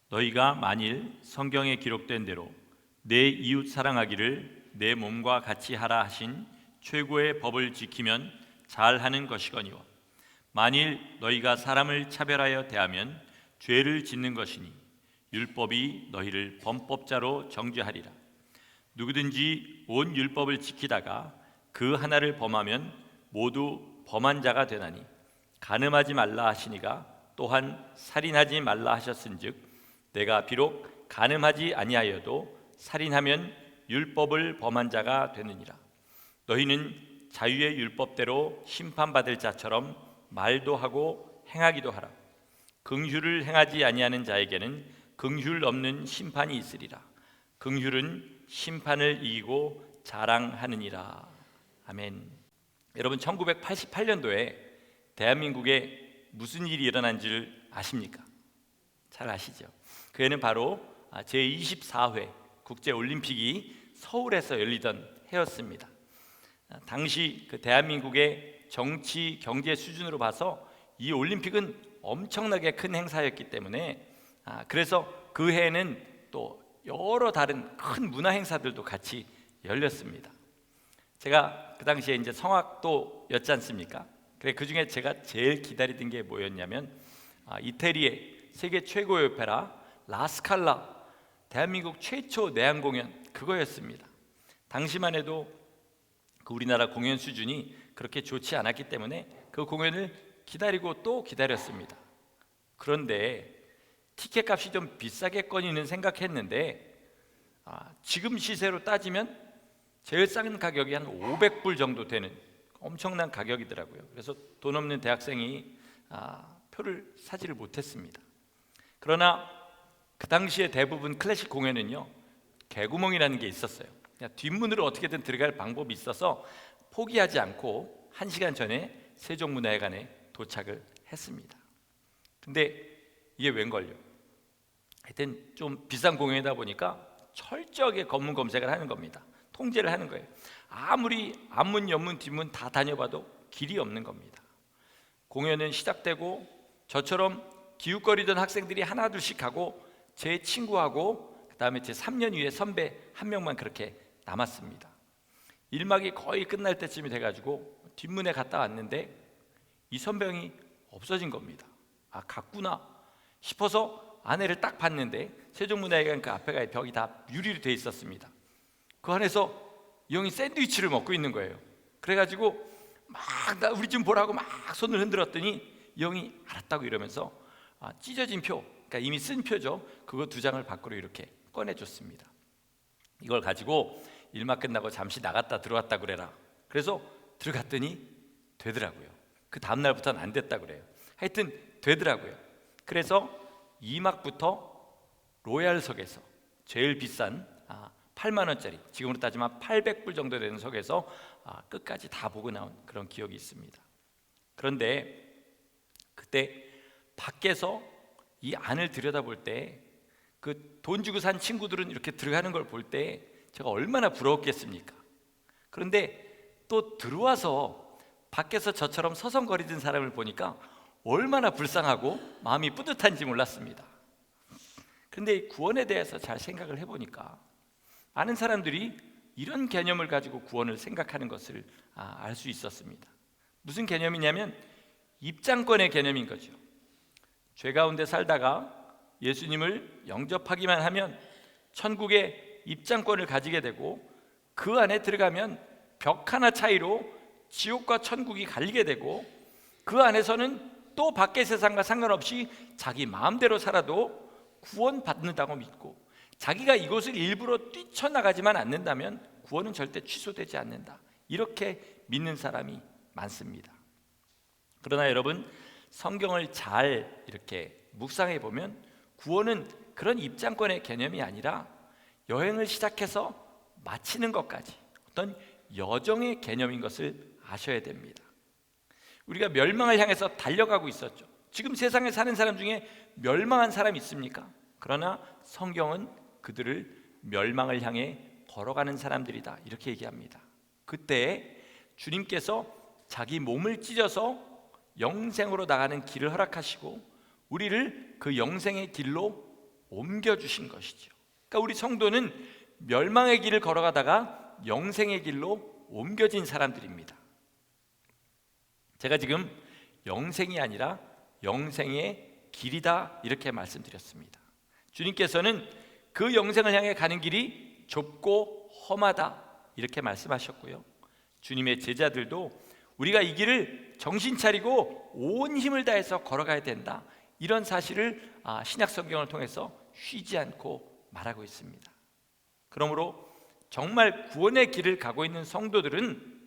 너희가 만일 성경에 기록된 대로 내 이웃 사랑하기를 내 몸과 같이 하라 하신 최고의 법을 지키면 잘하는 것이거니와 만일 너희가 사람을 차별하여 대하면 죄를 짓는 것이니 율법이 너희를 범법자로 정죄하리라. 누구든지 온 율법을 지키다가 그 하나를 범하면 모두 범한 자가 되나니 간음하지 말라 하시니가 또한 살인하지 말라 하셨은즉 내가 비록 간음하지 아니하여도 살인하면 율법을 범한 자가 되느니라. 너희는 자유의 율법대로 심판받을 자처럼 말도 하고 행하기도 하라. 긍휼을 행하지 아니하는 자에게는 긍휼 없는 심판이 있으리라. 긍휼은 심판을 이기고 자랑하느니라. 아멘. 여러분, 1988년도에 대한민국에 무슨 일이 일어난 줄 아십니까? 잘 아시죠? 그 해는 바로 제24회 국제올림픽이 서울에서 열리던 해였습니다. 당시 그 대한민국의 정치, 경제 수준으로 봐서 이 올림픽은 엄청나게 큰 행사였기 때문에 그래서 그 해에는 또 여러 다른 큰 문화 행사들도 같이 열렸습니다. 제가 그 당시에 이제 성악도였지 않습니까? 그래 그 중에 제가 제일 기다리던 게 뭐였냐면 이태리의 세계 최고의 오페라 라스칼라, 대한민국 최초 내한 공연 그거였습니다. 당시만 해도 그 우리나라 공연 수준이 그렇게 좋지 않았기 때문에 그 공연을 기다리고 또 기다렸습니다. 그런데 티켓 값이 좀 비싸겠거니는 생각했는데 지금 시세로 따지면 제일 싼 가격이 한 500불 정도 되는 엄청난 가격이더라고요. 그래서 돈 없는 대학생이 표를 사지를 못했습니다. 그러나 그 당시에 대부분 클래식 공연은요 개구멍이라는 게 있었어요. 그냥 뒷문으로 어떻게든 들어갈 방법이 있어서 포기하지 않고 1시간 전에 세종문화회관에 도착을 했습니다. 근데 이게 웬걸요? 하여튼 좀 비싼 공연이다 보니까 철저하게 검문 검색을 하는 겁니다. 통제를 하는 거예요. 아무리 앞문, 옆문, 뒷문 다 다녀봐도 길이 없는 겁니다. 공연은 시작되고 저처럼 기웃거리던 학생들이 하나둘씩 가고 제 친구하고 그 다음에 제 3년 위에 선배 한 명만 그렇게 남았습니다. 1막이 거의 끝날 때쯤이 돼가지고 뒷문에 갔다 왔는데 이 선배형이 없어진 겁니다. 갔구나 싶어서 안에를 딱 봤는데 세종문화회관 그 앞에가 벽이 다 유리로 돼 있었습니다. 그 안에서 이 형이 샌드위치를 먹고 있는 거예요. 그래가지고 막 우리 좀 보라고 막 손을 흔들었더니 이 형이 알았다고 이러면서 찢어진 표, 그러니까 이미 쓴 표죠. 그거 2장을 밖으로 이렇게 꺼내줬습니다. 이걸 가지고 1막 끝나고 잠시 나갔다 들어왔다 그래라. 그래서 들어갔더니 되더라고요. 그 다음 날부터는 안 됐다 그래요. 하여튼 되더라고요. 그래서 2막부터 로얄석에서 제일 비싼 8만 원짜리, 지금으로 따지면 800불 정도 되는 석에서 끝까지 다 보고 나온 그런 기억이 있습니다. 그런데 그때 밖에서 이 안을 들여다볼 때 그 돈 주고 산 친구들은 이렇게 들어가는 걸 볼 때 제가 얼마나 부러웠겠습니까? 그런데 또 들어와서 밖에서 저처럼 서성거리던 사람을 보니까 얼마나 불쌍하고 마음이 뿌듯한지 몰랐습니다. 그런데 구원에 대해서 잘 생각을 해보니까 많은 사람들이 이런 개념을 가지고 구원을 생각하는 것을 알 수 있었습니다. 무슨 개념이냐면 입장권의 개념인 거죠. 죄 가운데 살다가 예수님을 영접하기만 하면 천국의 입장권을 가지게 되고 그 안에 들어가면 벽 하나 차이로 지옥과 천국이 갈리게 되고 그 안에서는 또 밖의 세상과 상관없이 자기 마음대로 살아도 구원받는다고 믿고 자기가 이곳을 일부러 뛰쳐나가지만 않는다면 구원은 절대 취소되지 않는다, 이렇게 믿는 사람이 많습니다. 그러나 여러분, 성경을 잘 이렇게 묵상해 보면 구원은 그런 입장권의 개념이 아니라 여행을 시작해서 마치는 것까지 어떤 여정의 개념인 것을 아셔야 됩니다. 우리가 멸망을 향해서 달려가고 있었죠. 지금 세상에 사는 사람 중에 멸망한 사람이 있습니까? 그러나 성경은 그들을 멸망을 향해 걸어가는 사람들이다, 이렇게 얘기합니다. 그때 주님께서 자기 몸을 찢어서 영생으로 나가는 길을 허락하시고 우리를 그 영생의 길로 옮겨주신 것이죠. 그러니까 우리 성도는 멸망의 길을 걸어가다가 영생의 길로 옮겨진 사람들입니다. 제가 지금 영생이 아니라 영생의 길이다 이렇게 말씀드렸습니다. 주님께서는 그 영생을 향해 가는 길이 좁고 험하다 이렇게 말씀하셨고요. 주님의 제자들도 우리가 이 길을 정신 차리고 온 힘을 다해서 걸어가야 된다, 이런 사실을 신약 성경을 통해서 쉬지 않고 말하고 있습니다. 그러므로 정말 구원의 길을 가고 있는 성도들은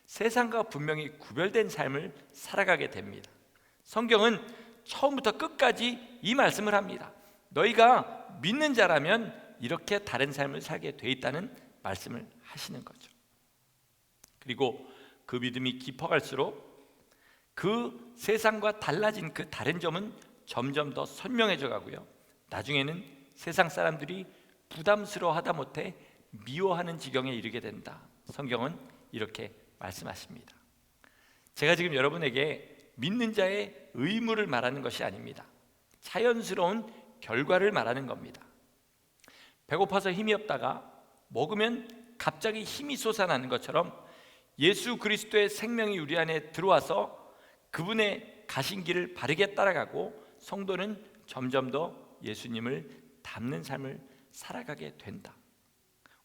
세상과 분명히 구별된 삶을 살아가게 됩니다. 성경은 처음부터 끝까지 이 말씀을 합니다. 너희가 믿는 자라면 이렇게 다른 삶을 살게 돼 있다는 말씀을 하시는 거죠. 그리고 그 믿음이 깊어갈수록 그 세상과 달라진 그 다른 점은 점점 더 선명해져 가고요, 나중에는 세상 사람들이 부담스러워하다 못해 미워하는 지경에 이르게 된다. 성경은 이렇게 말씀하십니다. 제가 지금 여러분에게 믿는 자의 의무를 말하는 것이 아닙니다. 자연스러운 결과를 말하는 겁니다. 배고파서 힘이 없다가 먹으면 갑자기 힘이 솟아나는 것처럼 예수 그리스도의 생명이 우리 안에 들어와서 그분의 가신 길을 바르게 따라가고 성도는 점점 더 예수님을 닮는 삶을 살아가게 된다.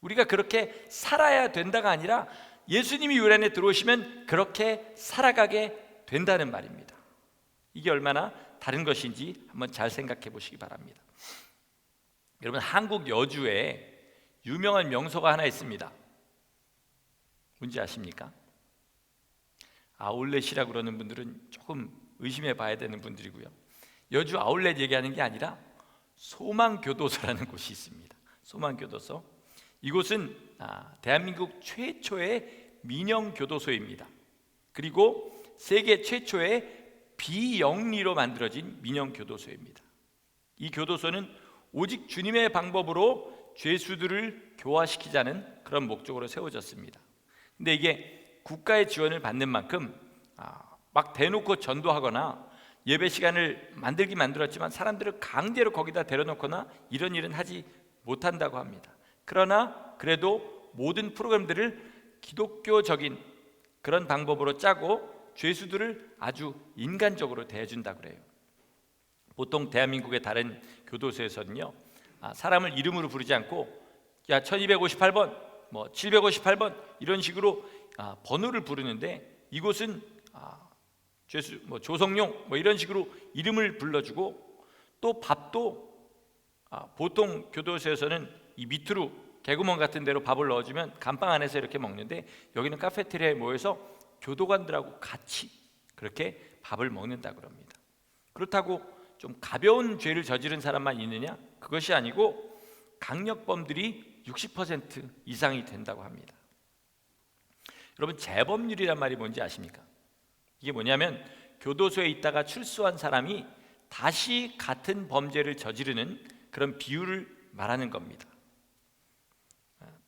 우리가 그렇게 살아야 된다가 아니라 예수님이 우리 안에 들어오시면 그렇게 살아가게 된다는 말입니다. 이게 얼마나 다른 것인지 한번 잘 생각해 보시기 바랍니다. 여러분, 한국 여주에 유명한 명소가 하나 있습니다. 뭔지 아십니까? 아울렛이라고 그러는 분들은 조금 의심해 봐야 되는 분들이고요, 여주 아울렛 얘기하는 게 아니라 소망교도소라는 곳이 있습니다. 소망교도소. 이곳은 대한민국 최초의 민영교도소입니다. 그리고 세계 최초의 비영리로 만들어진 민영교도소입니다. 이 교도소는 오직 주님의 방법으로 죄수들을 교화시키자는 그런 목적으로 세워졌습니다. 근데 이게 국가의 지원을 받는 만큼 막 대놓고 전도하거나 예배 시간을 만들었지만 사람들을 강제로 거기다 데려놓거나 이런 일은 하지 못한다고 합니다. 그러나 그래도 모든 프로그램들을 기독교적인 그런 방법으로 짜고 죄수들을 아주 인간적으로 대해준다고 그래요. 보통 대한민국의 다른 교도소에서는요, 사람을 이름으로 부르지 않고 야 1258번, 뭐 758번 이런 식으로 번호를 부르는데, 이곳은 죄수 뭐 조성용 뭐 이런 식으로 이름을 불러주고, 또 밥도 보통 교도소에서는 이 밑으로 개구멍 같은 데로 밥을 넣어주면 감방 안에서 이렇게 먹는데, 여기는 카페테리아에 모여서 교도관들하고 같이 그렇게 밥을 먹는다고 합니다. 그렇다고 좀 가벼운 죄를 저지른 사람만 있느냐? 그것이 아니고 강력범들이 60% 이상이 된다고 합니다. 여러분, 재범률이란 말이 뭔지 아십니까? 이게 뭐냐면 교도소에 있다가 출소한 사람이 다시 같은 범죄를 저지르는 그런 비율을 말하는 겁니다.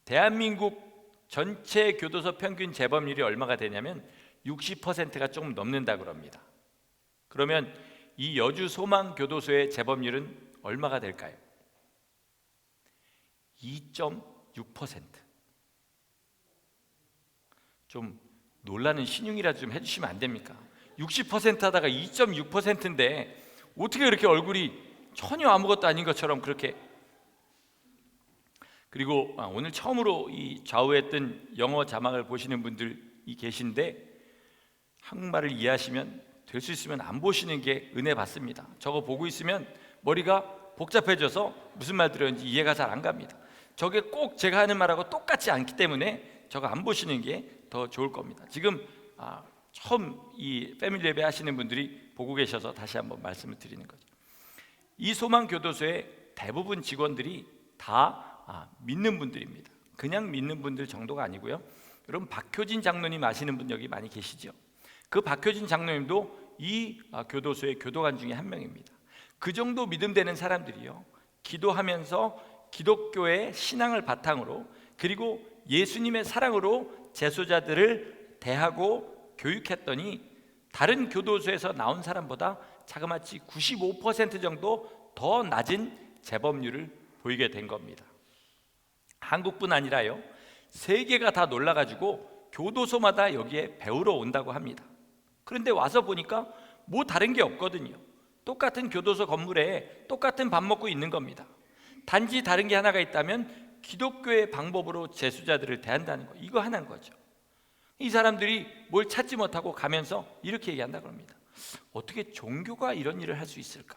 대한민국 전체 교도소 평균 재범률이 얼마가 되냐면 60%가 조금 넘는다고 합니다. 그러면 이 여주 소망교도소의 재범률은 얼마가 될까요? 2.6%. 좀 놀라는 신용이라도 좀 해주시면 안 됩니까? 60% 하다가 2.6%인데 어떻게 그렇게 얼굴이 전혀 아무것도 아닌 것처럼 그렇게. 그리고 오늘 처음으로 이 좌우에 뜬 영어 자막을 보시는 분들이 계신데, 한국말을 이해하시면 될 수 있으면 안 보시는 게 은혜 받습니다. 저거 보고 있으면 머리가 복잡해져서 무슨 말 들었는지 이해가 잘 안 갑니다. 저게 꼭 제가 하는 말하고 똑같지 않기 때문에 저거 안 보시는 게 더 좋을 겁니다. 지금 처음 이 패밀리 예배 하시는 분들이 보고 계셔서 다시 한번 말씀을 드리는 거죠. 이 소망교도소의 대부분 직원들이 다 믿는 분들입니다. 그냥 믿는 분들 정도가 아니고요. 여러분, 박효진 장로님 아시는 분 여기 많이 계시죠? 그 박효진 장로님도 이 교도소의 교도관 중에 한 명입니다. 그 정도 믿음 되는 사람들이요, 기도하면서 기독교의 신앙을 바탕으로, 그리고 예수님의 사랑으로 재소자들을 대하고 교육했더니 다른 교도소에서 나온 사람보다 자그마치 95% 정도 더 낮은 재범률을 보이게 된 겁니다. 한국뿐 아니라요, 세계가 다 놀라가지고 교도소마다 여기에 배우러 온다고 합니다. 그런데 와서 보니까 뭐 다른 게 없거든요. 똑같은 교도소 건물에 똑같은 밥 먹고 있는 겁니다. 단지 다른 게 하나가 있다면 기독교의 방법으로 재수자들을 대한다는 거, 이거 하나인 거죠. 이 사람들이 뭘 찾지 못하고 가면서 이렇게 얘기한다 그럽니다. 어떻게 종교가 이런 일을 할 수 있을까?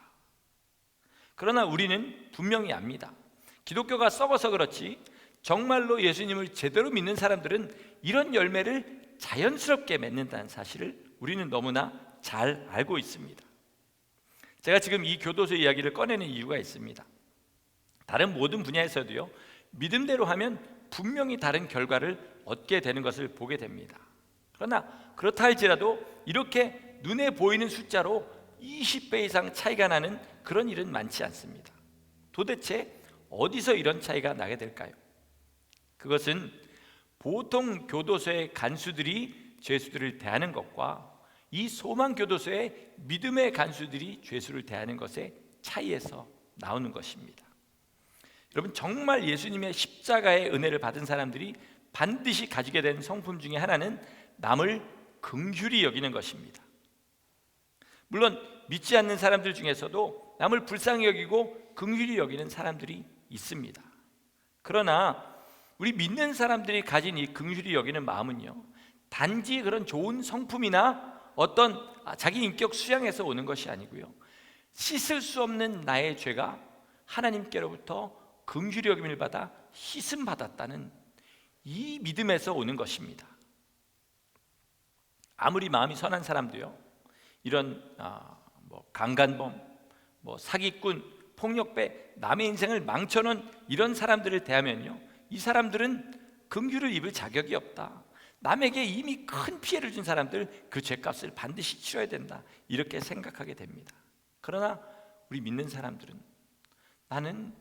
그러나 우리는 분명히 압니다. 기독교가 썩어서 그렇지 정말로 예수님을 제대로 믿는 사람들은 이런 열매를 자연스럽게 맺는다는 사실을 우리는 너무나 잘 알고 있습니다. 제가 지금 이 교도소 이야기를 꺼내는 이유가 있습니다. 다른 모든 분야에서도요, 믿음대로 하면 분명히 다른 결과를 얻게 되는 것을 보게 됩니다. 그러나 그렇다 할지라도 이렇게 눈에 보이는 숫자로 20배 이상 차이가 나는 그런 일은 많지 않습니다. 도대체 어디서 이런 차이가 나게 될까요? 그것은 보통 교도소의 간수들이 죄수들을 대하는 것과 이 소망교도소의 믿음의 간수들이 죄수를 대하는 것의 차이에서 나오는 것입니다. 여러분, 정말 예수님의 십자가의 은혜를 받은 사람들이 반드시 가지게 된 성품 중에 하나는 남을 긍휼히 여기는 것입니다. 물론 믿지 않는 사람들 중에서도 남을 불쌍히 여기고 긍휼히 여기는 사람들이 있습니다. 그러나 우리 믿는 사람들이 가진 이 긍휼히 여기는 마음은요, 단지 그런 좋은 성품이나 어떤 자기 인격 수양에서 오는 것이 아니고요, 씻을 수 없는 나의 죄가 하나님께로부터 긍휼히 여김을 받아 씻음 받았다는 이 믿음에서 오는 것입니다. 아무리 마음이 선한 사람도요, 이런 강간범, 사기꾼, 폭력배, 남의 인생을 망쳐놓은 이런 사람들을 대하면요, 이 사람들은 긍휼을 입을 자격이 없다. 남에게 이미 큰 피해를 준 사람들 그 죄값을 반드시 치러야 된다, 이렇게 생각하게 됩니다. 그러나 우리 믿는 사람들은 나는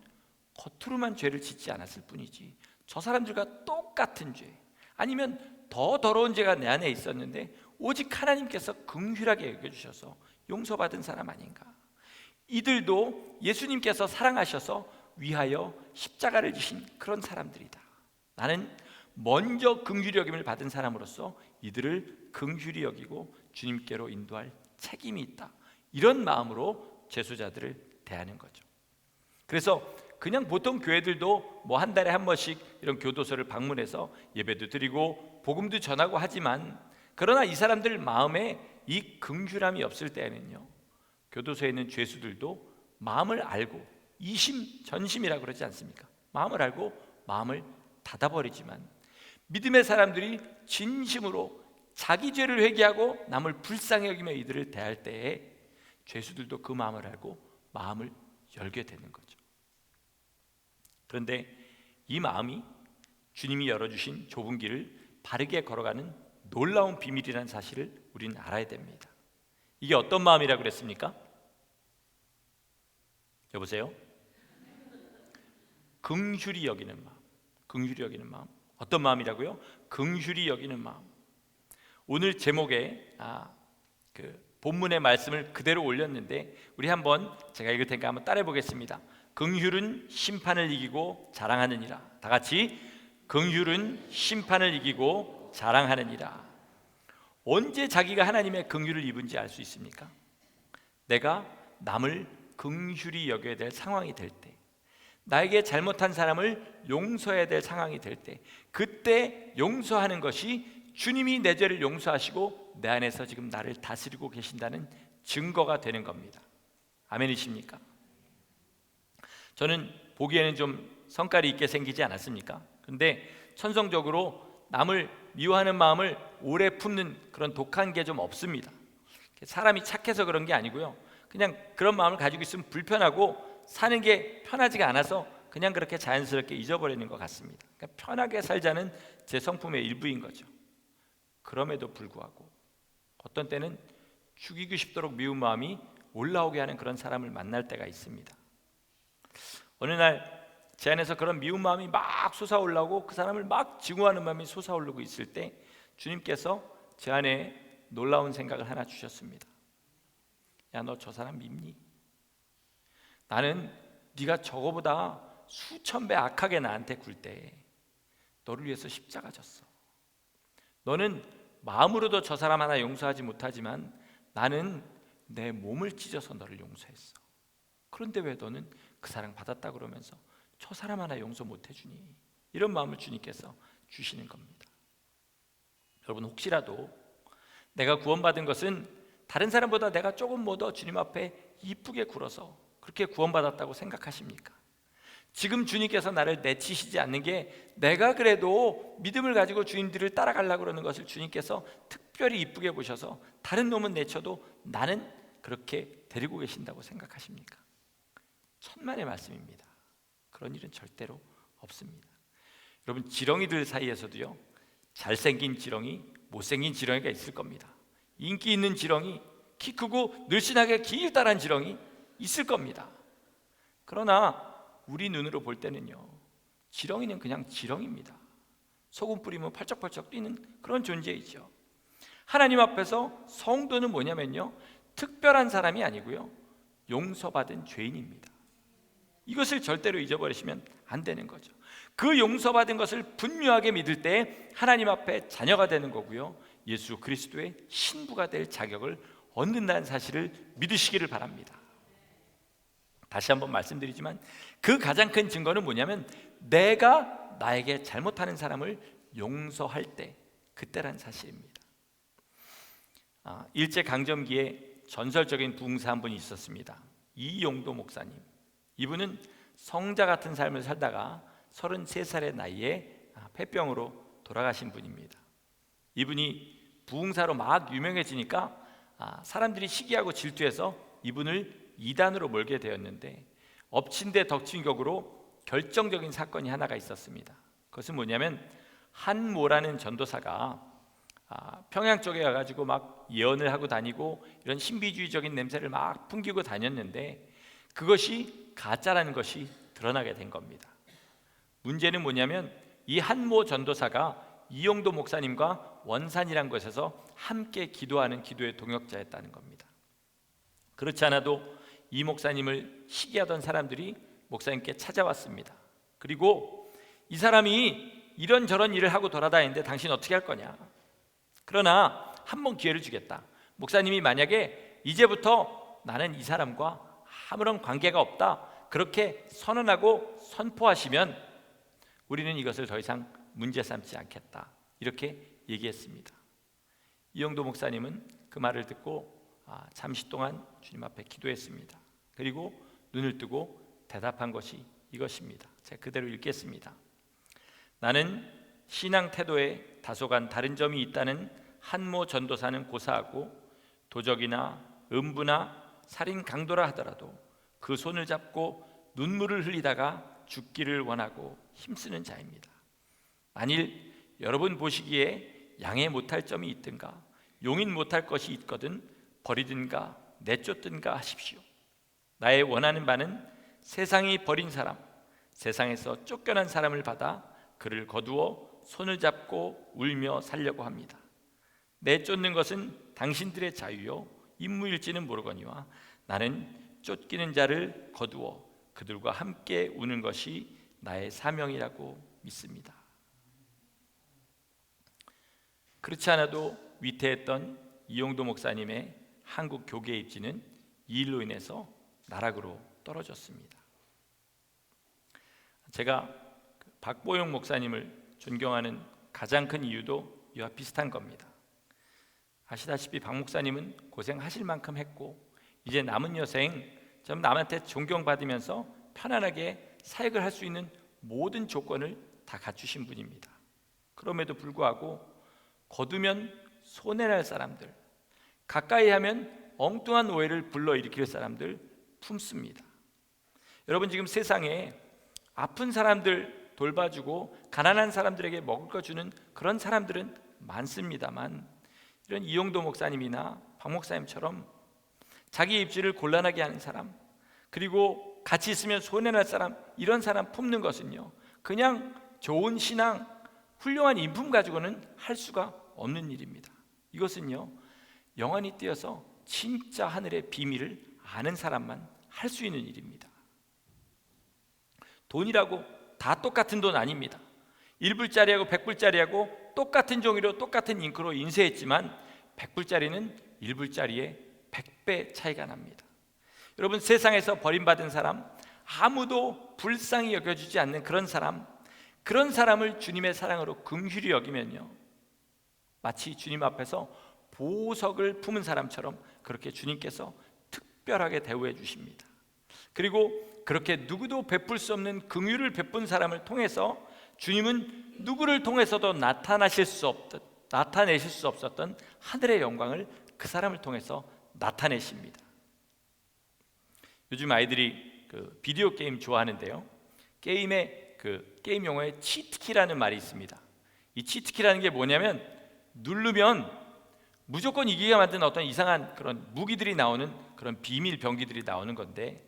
겉으로만 죄를 짓지 않았을 뿐이지 저 사람들과 똑같은 죄, 아니면 더 더러운 죄가 내 안에 있었는데 오직 하나님께서 긍휼하게 여겨주셔서 용서받은 사람 아닌가. 이들도 예수님께서 사랑하셔서 위하여 십자가를 지신 그런 사람들이다. 나는 먼저 긍휼히 여김을 받은 사람으로서 이들을 긍휼히 여기고 주님께로 인도할 책임이 있다, 이런 마음으로 재수자들을 대하는 거죠. 그래서 그냥 보통 교회들도 한 달에 한 번씩 이런 교도소를 방문해서 예배도 드리고 복음도 전하고 하지만, 그러나 이 사람들 마음에 이 긍휼함이 없을 때에는요, 교도소에 있는 죄수들도 마음을 알고, 이심전심이라고 그러지 않습니까? 마음을 알고 마음을 닫아버리지만, 믿음의 사람들이 진심으로 자기 죄를 회개하고 남을 불쌍히 여기며 이들을 대할 때에 죄수들도 그 마음을 알고 마음을 열게 되는 거죠. 그런데 이 마음이 주님이 열어주신 좁은 길을 바르게 걸어가는 놀라운 비밀이라는 사실을 우리는 알아야 됩니다. 이게 어떤 마음이라고 그랬습니까? 여보세요? 긍휼히 여기는 마음. 긍휼히 여기는 마음. 어떤 마음이라고요? 긍휼히 여기는 마음. 오늘 제목에 본문의 말씀을 그대로 올렸는데, 우리 한번 제가 읽을 테니까 한번 따라해 보겠습니다. 긍휼은 심판을 이기고 자랑하느니라. 다 같이, 긍휼은 심판을 이기고 자랑하느니라. 언제 자기가 하나님의 긍휼을 입은지 알 수 있습니까? 내가 남을 긍휼히 여겨야 될 상황이 될 때, 나에게 잘못한 사람을 용서해야 될 상황이 될 때, 그때 용서하는 것이 주님이 내 죄를 용서하시고 내 안에서 지금 나를 다스리고 계신다는 증거가 되는 겁니다. 아멘이십니까? 저는 보기에는 좀 성깔이 있게 생기지 않았습니까? 근데 천성적으로 남을 미워하는 마음을 오래 품는 그런 독한 게 좀 없습니다. 사람이 착해서 그런 게 아니고요, 그냥 그런 마음을 가지고 있으면 불편하고 사는 게 편하지가 않아서 그냥 그렇게 자연스럽게 잊어버리는 것 같습니다. 그러니까 편하게 살자는 제 성품의 일부인 거죠. 그럼에도 불구하고 어떤 때는 죽이고 싶도록 미운 마음이 올라오게 하는 그런 사람을 만날 때가 있습니다. 어느 날 제 안에서 그런 미운 마음이 막 솟아올라오고 그 사람을 막 증오하는 마음이 솟아오르고 있을 때 주님께서 제 안에 놀라운 생각을 하나 주셨습니다. 야, 너 저 사람 믿니? 나는 네가 저거보다 수천 배 악하게 나한테 굴 때 너를 위해서 십자가 졌어. 너는 마음으로도 저 사람 하나 용서하지 못하지만 나는 내 몸을 찢어서 너를 용서했어. 그런데 왜 너는 그 사랑 받았다 그러면서 저 사람 하나 용서 못 해주니? 이런 마음을 주님께서 주시는 겁니다. 여러분, 혹시라도 내가 구원받은 것은 다른 사람보다 내가 조금 뭐 더 주님 앞에 이쁘게 굴어서 그렇게 구원받았다고 생각하십니까? 지금 주님께서 나를 내치시지 않는 게 내가 그래도 믿음을 가지고 주님들을 따라가려고 그러는 것을 주님께서 특별히 이쁘게 보셔서 다른 놈은 내쳐도 나는 그렇게 데리고 계신다고 생각하십니까? 천만의 말씀입니다. 그런 일은 절대로 없습니다. 여러분, 지렁이들 사이에서도요, 잘생긴 지렁이, 못생긴 지렁이가 있을 겁니다. 인기 있는 지렁이, 키 크고 늘씬하게 길다란 지렁이 있을 겁니다. 그러나 우리 눈으로 볼 때는요, 지렁이는 그냥 지렁이입니다. 소금 뿌리면 펄쩍펄쩍 뛰는 그런 존재이죠. 하나님 앞에서 성도는 뭐냐면요, 특별한 사람이 아니고요, 용서받은 죄인입니다. 이것을 절대로 잊어버리시면 안 되는 거죠. 그 용서받은 것을 분명하게 믿을 때 하나님 앞에 자녀가 되는 거고요, 예수 그리스도의 신부가 될 자격을 얻는다는 사실을 믿으시기를 바랍니다. 다시 한번 말씀드리지만 그 가장 큰 증거는 뭐냐면 내가 나에게 잘못하는 사람을 용서할 때, 그때란 사실입니다. 일제강점기에 전설적인 부흥사 한 분이 있었습니다. 이용도 목사님. 이분은 성자 같은 삶을 살다가 33살의 나이에 폐병으로 돌아가신 분입니다. 이분이 부흥사로 막 유명해지니까 사람들이 시기하고 질투해서 이분을 이단으로 몰게 되었는데, 엎친 데 덮친 격으로 결정적인 사건이 하나가 있었습니다. 그것은 뭐냐면 한모라는 전도사가 평양 쪽에 가가지고 막 예언을 하고 다니고 이런 신비주의적인 냄새를 막 풍기고 다녔는데 그것이 가짜라는 것이 드러나게 된 겁니다. 문제는 뭐냐면 이 한모 전도사가 이용도 목사님과 원산이란 곳에서 함께 기도하는 기도의 동역자였다는 겁니다. 그렇지 않아도 이 목사님을 시기하던 사람들이 목사님께 찾아왔습니다. 그리고 이 사람이 이런저런 일을 하고 돌아다니는데 당신 어떻게 할 거냐? 그러나 한 번 기회를 주겠다. 목사님이 만약에 이제부터 나는 이 사람과 아무런 관계가 없다, 그렇게 선언하고 선포하시면 우리는 이것을 더 이상 문제 삼지 않겠다, 이렇게 얘기했습니다. 이용도 목사님은 그 말을 듣고 잠시 동안 주님 앞에 기도했습니다. 그리고 눈을 뜨고 대답한 것이 이것입니다. 제가 그대로 읽겠습니다. 나는 신앙 태도에 다소간 다른 점이 있다는 한모 전도사는 고사하고 도적이나 음부나 살인 강도라 하더라도 그 손을 잡고 눈물을 흘리다가 죽기를 원하고 힘쓰는 자입니다. 만일 여러분 보시기에 양해 못할 점이 있든가 용인 못할 것이 있거든 버리든가 내쫓든가 하십시오. 나의 원하는 바는 세상이 버린 사람, 세상에서 쫓겨난 사람을 받아 그를 거두어 손을 잡고 울며 살려고 합니다. 내쫓는 것은 당신들의 자유요 임무일지는 모르거니와 나는 쫓기는 자를 거두어 그들과 함께 우는 것이 나의 사명이라고 믿습니다. 그렇지 않아도 위태했던 이용도 목사님의 한국 교계 입지는 이 일로 인해서 나락으로 떨어졌습니다. 제가 박보영 목사님을 존경하는 가장 큰 이유도 이와 비슷한 겁니다. 아시다시피 박 목사님은 고생하실 만큼 했고 이제 남은 여생 좀 남한테 존경받으면서 편안하게 사역을 할 수 있는 모든 조건을 다 갖추신 분입니다. 그럼에도 불구하고 거두면 손해날 사람들, 가까이 하면 엉뚱한 오해를 불러일으킬 사람들 품습니다. 여러분, 지금 세상에 아픈 사람들 돌봐주고 가난한 사람들에게 먹을 거 주는 그런 사람들은 많습니다만, 이런 이용도 목사님이나 박 목사님처럼 자기 입지를 곤란하게 하는 사람, 그리고 같이 있으면 손해날 사람, 이런 사람 품는 것은요 그냥 좋은 신앙, 훌륭한 인품 가지고는 할 수가 없는 일입니다. 이것은요 영원히 뛰어서 진짜 하늘의 비밀을 아는 사람만 할 수 있는 일입니다. 돈이라고 다 똑같은 돈 아닙니다. 1불짜리하고 100불짜리하고 똑같은 종이로 똑같은 잉크로 인쇄했지만 100불짜리는 1불짜리의 100배 차이가 납니다. 여러분, 세상에서 버림받은 사람, 아무도 불쌍히 여겨주지 않는 그런 사람을 주님의 사랑으로 긍휼히 여기면요, 마치 주님 앞에서 보석을 품은 사람처럼 그렇게 주님께서 특별하게 대우해 주십니다. 그리고 그렇게 누구도 베풀 수 없는 긍휼을 베푼 사람을 통해서 주님은 누구를 통해서도 나타내실 수 없었던 하늘의 영광을 그 사람을 통해서 나타내십니다. 요즘 아이들이 비디오 게임 좋아하는데요, 게임에 게임 용어에 치트키라는 말이 있습니다. 이 치트키라는 게 뭐냐면, 누르면 무조건 이기게 만드는 어떤 이상한 그런 무기들이 나오는, 그런 비밀 병기들이 나오는 건데,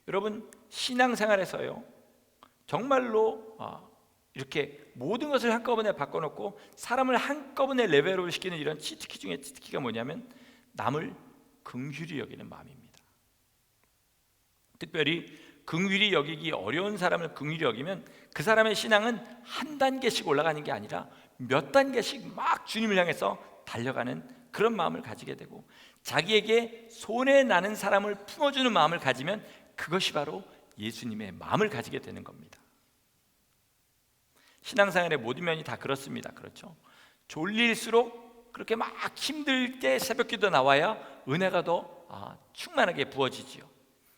여러분, 신앙생활에서요, 정말로 이렇게 모든 것을 한꺼번에 바꿔놓고 사람을 한꺼번에 레벨업을 시키는 이런 치트키 중에 치트키가 뭐냐면, 남을 긍휼히 여기는 마음입니다. 특별히 긍휼히 여기기 어려운 사람을 긍휼히 여기면 그 사람의 신앙은 한 단계씩 올라가는 게 아니라 몇 단계씩 막 주님을 향해서 달려가는 그런 마음을 가지게 되고, 자기에게 손해 나는 사람을 품어주는 마음을 가지면 그것이 바로 예수님의 마음을 가지게 되는 겁니다. 신앙생활의 모든 면이 다 그렇습니다. 그렇죠? 졸릴수록 그렇게 막 힘들 때 새벽기도 나와야 은혜가 더 충만하게 부어지지요.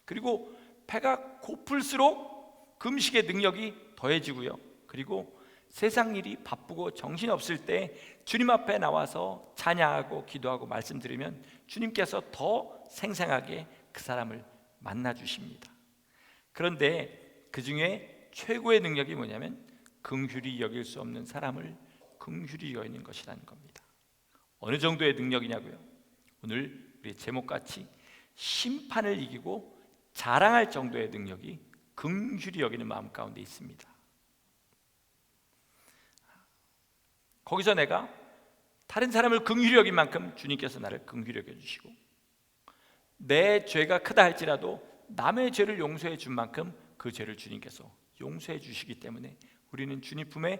그리고 배가 고플수록 금식의 능력이 더해지고요. 그리고 세상 일이 바쁘고 정신없을 때 주님 앞에 나와서 찬양하고 기도하고 말씀 드리면 주님께서 더 생생하게 그 사람을 만나 주십니다. 그런데 그 중에 최고의 능력이 뭐냐면, 긍휼히 여길 수 없는 사람을 긍휼히 여기는 것이라는 겁니다. 어느 정도의 능력이냐고요? 오늘 우리 제목같이 심판을 이기고 자랑할 정도의 능력이 긍휼히 여기는 마음 가운데 있습니다. 거기서 내가 다른 사람을 긍휼히 여긴 만큼 주님께서 나를 긍휼히 여겨주시고, 내 죄가 크다 할지라도 남의 죄를 용서해 준 만큼 그 죄를 주님께서 용서해 주시기 때문에 우리는 주님 품에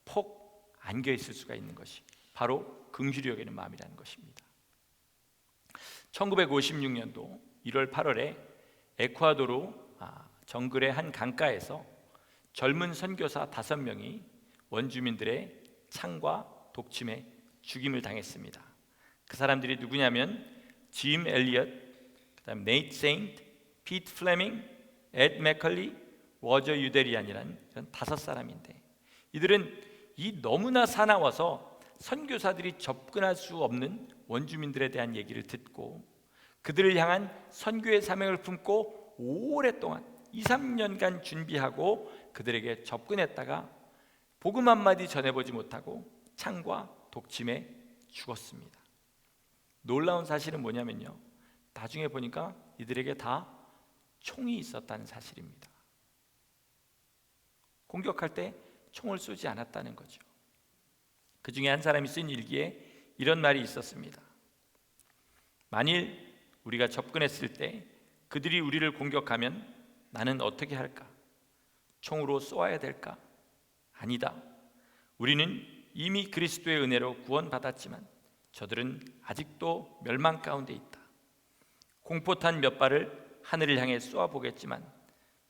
폭 안겨 있을 수가 있는 것이 바로 긍휼히 여기는 마음이라는 것입니다. 1956년도 1월 8월에 에콰도르 정글의 한 강가에서 젊은 선교사 5명이 원주민들의 창과 독침에 죽임을 당했습니다. 그 사람들이 누구냐면 짐 엘리엇, 그다음 네이트 세인트, 피트 플레밍, 에드 맥컬리, 워저 유데리안이라는 이런 5사람인데, 이들은 이 너무나 사나워서 선교사들이 접근할 수 없는 원주민들에 대한 얘기를 듣고 그들을 향한 선교의 사명을 품고 오랫동안 2-3년간 준비하고 그들에게 접근했다가 복음 한마디 전해보지 못하고 창과 독침에 죽었습니다. 놀라운 사실은 뭐냐면요, 나중에 보니까 이들에게 다 총이 있었다는 사실입니다. 공격할 때 총을 쏘지 않았다는 거죠. 그 중에 한 사람이 쓴 일기에 이런 말이 있었습니다. 만일 우리가 접근했을 때 그들이 우리를 공격하면 나는 어떻게 할까? 총으로 쏘아야 될까? 아니다. 우리는 이미 그리스도의 은혜로 구원받았지만 저들은 아직도 멸망 가운데 있다. 공포탄 몇 발을 하늘을 향해 쏘아보겠지만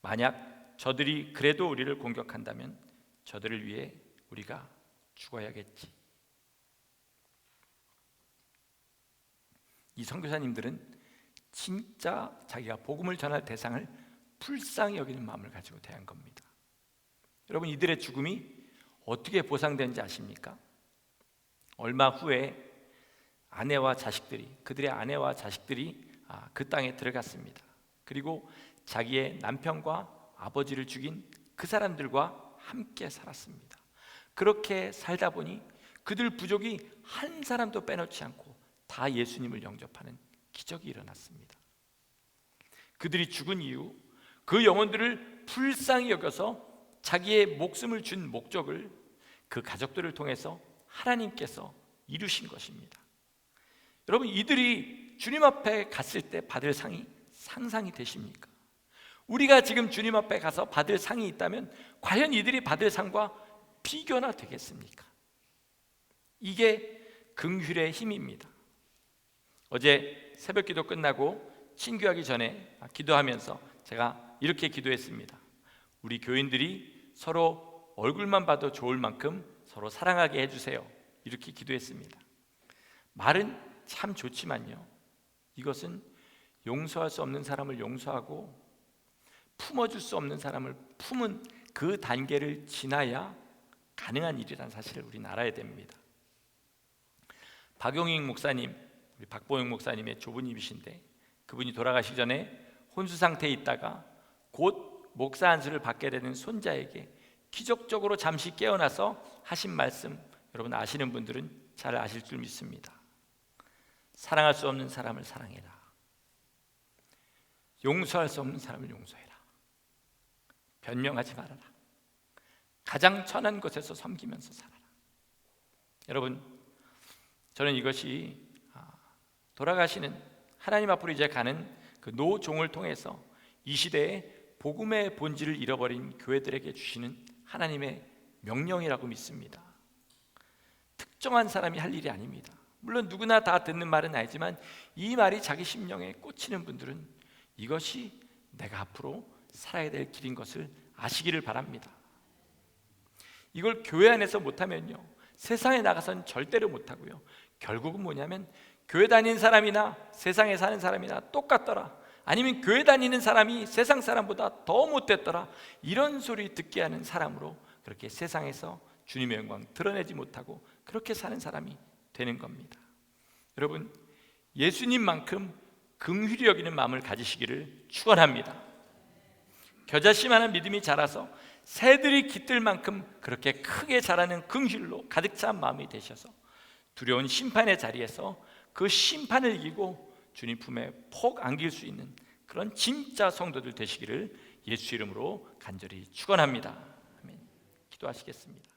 만약 저들이 그래도 우리를 공격한다면 저들을 위해 우리가 죽어야겠지. 이 선교사님들은 진짜 자기가 복음을 전할 대상을 불쌍히 여기는 마음을 가지고 대한 겁니다. 여러분, 이들의 죽음이 어떻게 보상되는지 아십니까? 얼마 후에 그들의 아내와 자식들이 그 땅에 들어갔습니다. 그리고 자기의 남편과 아버지를 죽인 그 사람들과 함께 살았습니다. 그렇게 살다 보니 그들 부족이 한 사람도 빼놓지 않고 다 예수님을 영접하는 기적이 일어났습니다. 그들이 죽은 이후 그 영혼들을 불쌍히 여겨서 자기의 목숨을 준 목적을 그 가족들을 통해서 하나님께서 이루신 것입니다. 여러분, 이들이 주님 앞에 갔을 때 받을 상이 상상이 되십니까? 우리가 지금 주님 앞에 가서 받을 상이 있다면 과연 이들이 받을 상과 비교나 되겠습니까? 이게 긍휼의 힘입니다. 어제 새벽기도 끝나고 친교하기 전에 기도하면서 제가 이렇게 기도했습니다. 우리 교인들이 서로 얼굴만 봐도 좋을 만큼 서로 사랑하게 해주세요. 이렇게 기도했습니다. 말은 참 좋지만요, 이것은 용서할 수 없는 사람을 용서하고 품어줄 수 없는 사람을 품은 그 단계를 지나야 가능한 일이라는 사실을 우리는 알아야 됩니다. 박용익 목사님, 우리 박보영 목사님의 조부님이신데, 그분이 돌아가시기 전에 혼수 상태에 있다가 곧 목사 안수를 받게 되는 손자에게 기적적으로 잠시 깨어나서 하신 말씀, 여러분 아시는 분들은 잘 아실 줄 믿습니다. 사랑할 수 없는 사람을 사랑해라. 용서할 수 없는 사람을 용서해라. 변명하지 말아라. 가장 천한 곳에서 섬기면서 살아라. 여러분, 저는 이것이 돌아가시는 하나님 앞으로 이제 가는 그 노종을 통해서 이 시대에 복음의 본질을 잃어버린 교회들에게 주시는 하나님의 명령이라고 믿습니다. 특정한 사람이 할 일이 아닙니다. 물론 누구나 다 듣는 말은 아니지만 이 말이 자기 심령에 꽂히는 분들은 이것이 내가 앞으로 살아야 될 길인 것을 아시기를 바랍니다. 이걸 교회 안에서 못하면요, 세상에 나가서는 절대로 못하고요, 결국은 뭐냐면 교회 다니는 사람이나 세상에 사는 사람이나 똑같더라, 아니면 교회 다니는 사람이 세상 사람보다 더 못됐더라, 이런 소리 듣게 하는 사람으로 그렇게 세상에서 주님의 영광 드러내지 못하고 그렇게 사는 사람이 되는 겁니다. 여러분, 예수님만큼 긍휼히 여기는 마음을 가지시기를 축원합니다. 겨자씨만한 믿음이 자라서 새들이 깃들 만큼 그렇게 크게 자라는 긍휼로 가득 찬 마음이 되셔서 두려운 심판의 자리에서 그 심판을 이기고 주님 품에 폭 안길 수 있는 그런 진짜 성도들 되시기를 예수 이름으로 간절히 축원합니다. 아멘. 기도하시겠습니다.